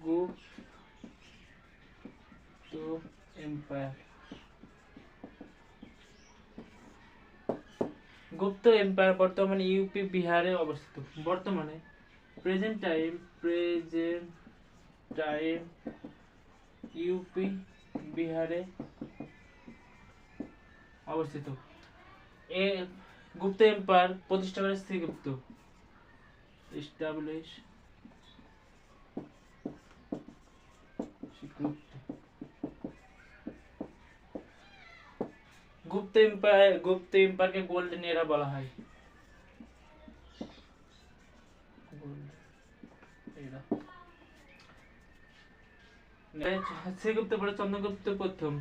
গুপ্ত empire. গুপ্ত empire বর্তমানে UP বিহারে অবস্থিত। বর্তমানে প্রেজেন্ট টাইম ইউপি বিহারে অবস্থিত। এ গুপ্ত এম্পায়ার প্রতিষ্ঠা করে শ্রীগুপ্ত। এস্টাবলিশ গুপ্ত এম্পায়ারকে গোল্ডেন এরা বলা হয়। শ্রীগুপ্ত পরে চন্দ্রগুপ্ত প্রথম।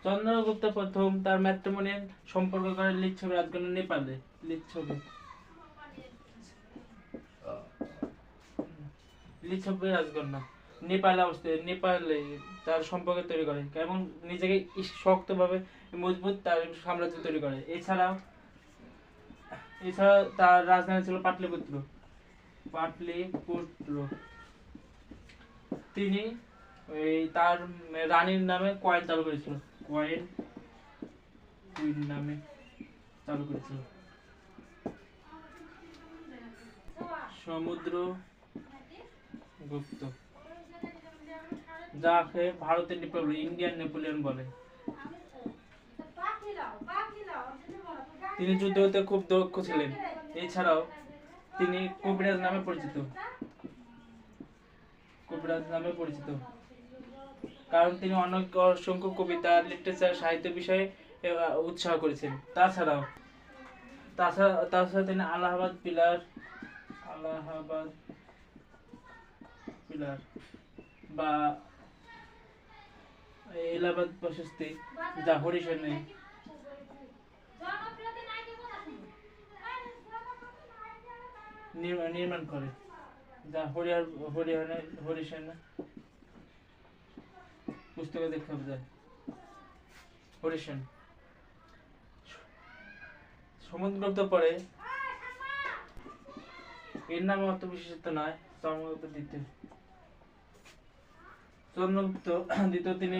চন্দ্রগুপ্ত প্রথম তার ম্যাট্রিমোনিয়াল সম্পর্ক করে লিচ্ছবি রাজকন্যা নেপালে। লিচ্ছবি রাজকন্যা নেপালে অবস্থিত। নেপালে তার সম্পর্ক তৈরি করে এবং নিজেকে শক্তভাবে মজবুত তার সাম্রাজ্য তৈরি করে। এছাড়া তার রাজধানী ছিল পাটলিপুত্র। তিনি তার রানীর নামে কয়েন চালু করেছিল। সমুদ্রগুপ্ত, যাকে ভারতের ইন্ডিয়ান নেপোলিয়ন বলে। তিনি যুদ্ধ হতে খুব দক্ষ ছিলেন। এছাড়াও তিনি কবিরাজ নামে পরিচিত, কারণ তিনি অনেক অসংখ্য কবিতা, লিটারেচার, সাহিত্য বিষয়ে উৎসাহ করেছেন। তাছাড়া তিনি এলাহাবাদ পিলার বা এলাহাবাদ প্রশস্তি, যা হরিশনে নির্মাণ করে, যা হরিশনে পুস্তকে দেখা যায়। হরিশন সমুদ্রগুপ্ত পরে এর নাম অত বিশেষিত নয়। চন্দ্রগুপ্ত দ্বিতীয় তিনি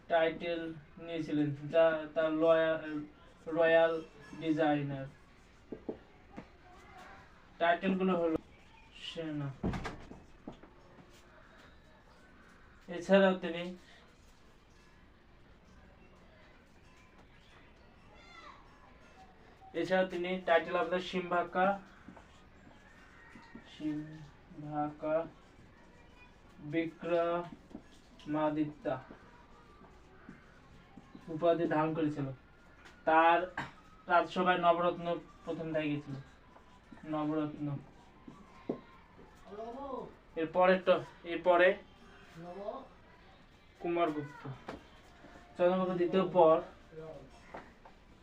টাইটেল নিয়েছিলেন, যা তার রয়্যাল ডিজাইনার। টাইটেল গুলো হলো সেনা। এছাড়াও তিনি টাইটেল অফ দ্য সিম্ভাকা বিক্রমাদিত্য উপাধি ধারণ করেছিল। তার রাজসভায় নবরত্ন প্রথম দেখা গেছিল। এরপরে কুমারগুপ্ত। চন্দ্রগুপ্ত দ্বিতীয় পর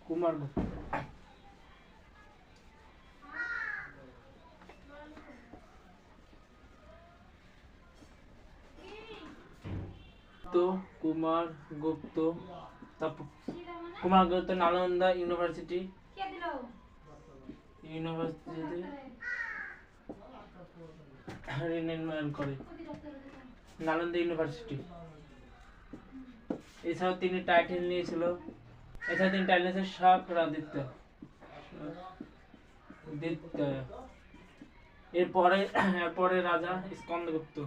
কুমারগুপ্ত। কুমারগুপ্ত নালন্দা ইউনিভার্সিটি নির্মাণ করে। নালন্দা ইউনিভার্সিটি। এছাড়াও তিনি টাইটেল নিয়েছিল শাকরাদিত্য। এরপরে রাজা স্কন্দগুপ্ত।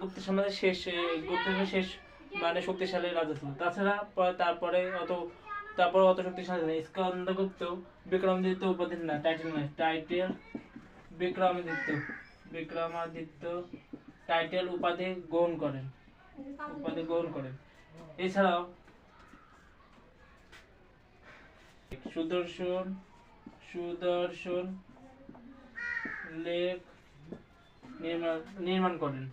গুপ্ত সমাজের শেষ মানে শক্তিশালী রাজা ছিল। তাছাড়া তারপরে অত শক্তিশালী নেই। স্কন্দগুপ্ত বিক্রমাদিত্য উপাধি না, টাইটেল বিক্রমাদিত্য টাইটেল উপাধি গ্রহণ করেন। এছাড়াও সুদর্শন লেক নির্মাণ করেন।